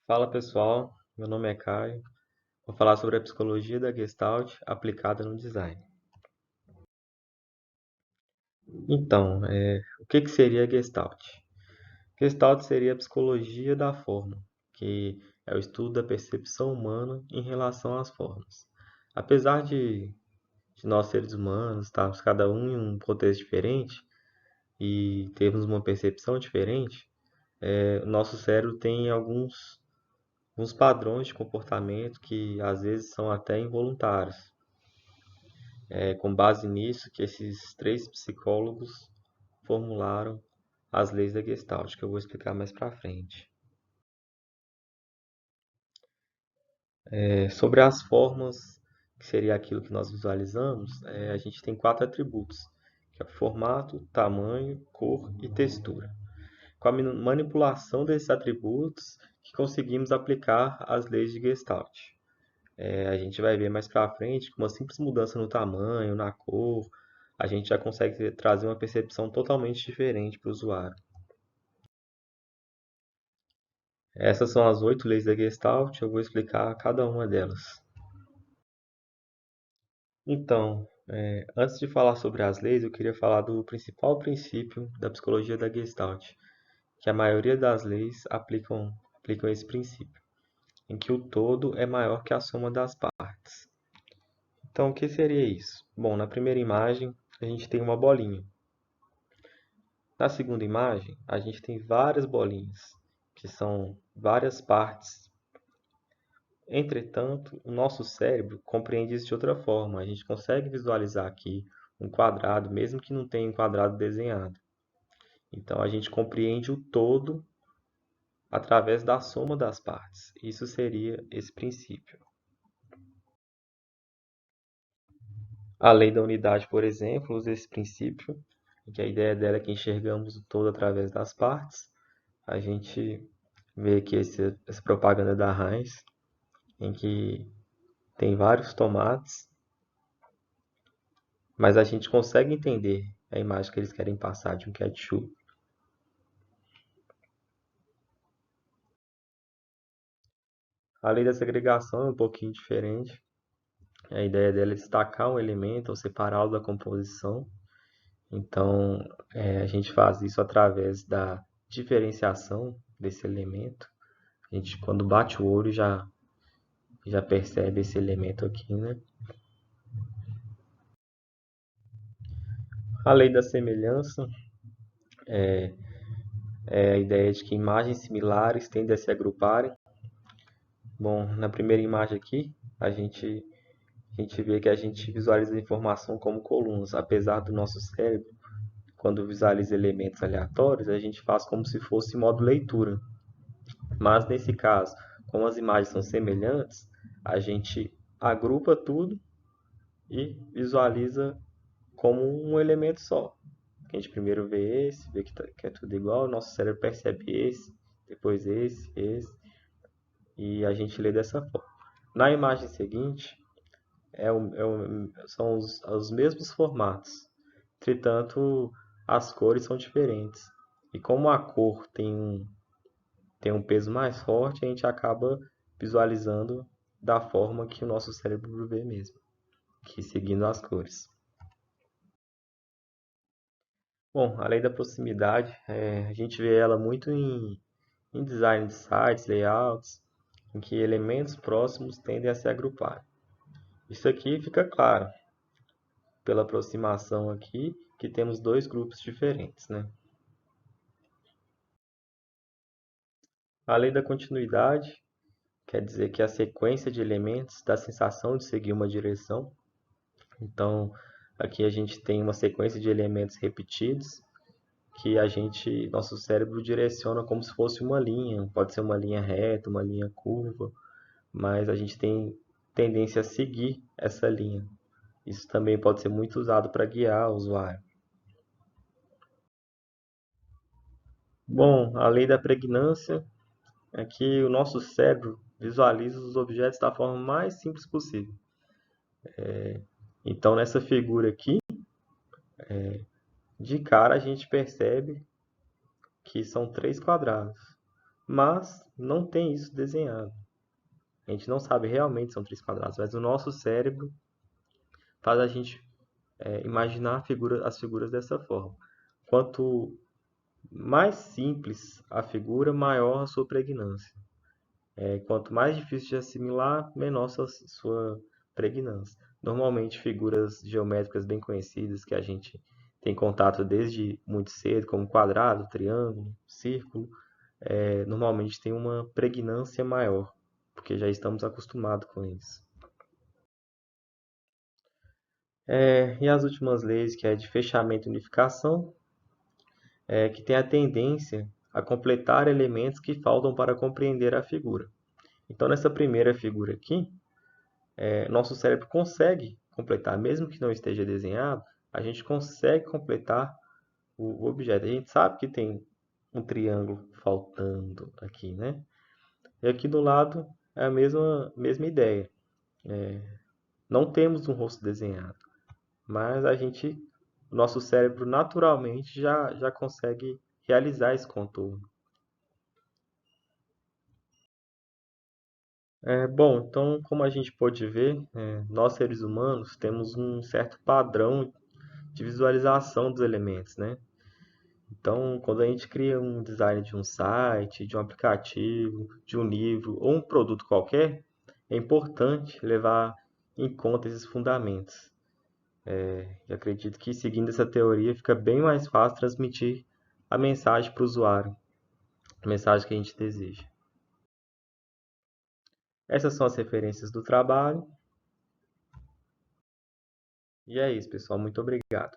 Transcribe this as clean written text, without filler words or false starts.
Fala pessoal, meu nome é Caio. Vou falar sobre a psicologia da Gestalt aplicada no design. Então, o que seria a Gestalt? Gestalt seria a psicologia da forma, que é o estudo da percepção humana em relação às formas. Apesar de nós seres humanos estarmos cada um em um contexto diferente e termos uma percepção diferente, o nosso cérebro tem alguns padrões de comportamento que às vezes são até involuntários. É com base nisso que esses três psicólogos formularam as leis da Gestalt, que eu vou explicar mais para frente. Sobre as formas, que seria aquilo que nós visualizamos, a gente tem quatro atributos, que é formato, tamanho, cor e textura. Com a manipulação desses atributos, que conseguimos aplicar as leis de Gestalt. A gente vai ver mais para frente que uma simples mudança no tamanho, na cor, a gente já consegue trazer uma percepção totalmente diferente para o usuário. Essas são as 8 leis da Gestalt, eu vou explicar cada uma delas. Então, antes de falar sobre as leis, eu queria falar do principal princípio da psicologia da Gestalt, que a maioria das leis aplicam esse princípio, em que o todo é maior que a soma das partes. Então, o que seria isso? Bom, na primeira imagem, a gente tem uma bolinha. Na segunda imagem, a gente tem várias bolinhas, que são várias partes. Entretanto, o nosso cérebro compreende isso de outra forma. A gente consegue visualizar aqui um quadrado, mesmo que não tenha um quadrado desenhado. Então, a gente compreende o todo através da soma das partes. Isso seria esse princípio. A lei da unidade, por exemplo, usa esse princípio, em que a ideia dela é que enxergamos o todo através das partes. A gente vê aqui essa propaganda da Heinz, em que tem vários tomates, mas a gente consegue entender a imagem que eles querem passar de um ketchup. A lei da segregação é um pouquinho diferente. A ideia dela é destacar um elemento ou separá-lo da composição. Então, a gente faz isso através da diferenciação desse elemento. A gente, quando bate o olho, já percebe esse elemento aqui, né? A lei da semelhança é a ideia de que imagens similares tendem a se agruparem. Bom, na primeira imagem aqui, a gente vê que a gente visualiza a informação como colunas, apesar do nosso cérebro, quando visualiza elementos aleatórios, a gente faz como se fosse modo leitura. Mas nesse caso, como as imagens são semelhantes, a gente agrupa tudo e visualiza como um elemento só. A gente primeiro vê esse, vê que é tudo igual, o nosso cérebro percebe esse, depois esse, e a gente lê dessa forma. Na imagem seguinte, são os mesmos formatos, entretanto, as cores são diferentes. E como a cor tem um peso mais forte, a gente acaba visualizando da forma que o nosso cérebro vê mesmo, que seguindo as cores. Bom, a lei da proximidade, a gente vê ela muito em design de sites, layouts, em que elementos próximos tendem a se agrupar. Isso aqui fica claro pela aproximação aqui, que temos dois grupos diferentes, né? A lei da continuidade quer dizer que a sequência de elementos dá a sensação de seguir uma direção. Então, aqui a gente tem uma sequência de elementos repetidos que nosso cérebro direciona como se fosse uma linha. Pode ser uma linha reta, uma linha curva, mas a gente tem tendência a seguir essa linha. Isso também pode ser muito usado para guiar o usuário. Bom, a lei da pregnância é que o nosso cérebro visualiza os objetos da forma mais simples possível. Então, nessa figura aqui, de cara a gente percebe que são três quadrados. mas não tem isso desenhado. A gente não sabe realmente se são três quadrados, mas o nosso cérebro faz a gente imaginar as figuras dessa forma. Quanto mais simples a figura, maior a sua pregnância. Quanto mais difícil de assimilar, menor sua pregnância. Normalmente, figuras geométricas bem conhecidas que a gente tem contato desde muito cedo, como quadrado, triângulo, círculo, normalmente tem uma pregnância maior, porque já estamos acostumados com isso. E as últimas leis, que é de fechamento e unificação, que tem a tendência a completar elementos que faltam para compreender a figura. Então, nessa primeira figura aqui, nosso cérebro consegue completar, mesmo que não esteja desenhado, a gente consegue completar o objeto. A gente sabe que tem um triângulo faltando aqui, né? E aqui do lado é a mesma ideia. Não temos um rosto desenhado, mas nosso cérebro naturalmente já consegue realizar esse contorno. Bom, então, como a gente pode ver, nós seres humanos temos um certo padrão de visualização dos elementos, né? Então, quando a gente cria um design de um site, de um aplicativo, de um livro ou um produto qualquer, é importante levar em conta esses fundamentos. E acredito que seguindo essa teoria fica bem mais fácil transmitir a mensagem para o usuário, a mensagem que a gente deseja. Essas são as referências do trabalho. E é isso, pessoal. Muito obrigado.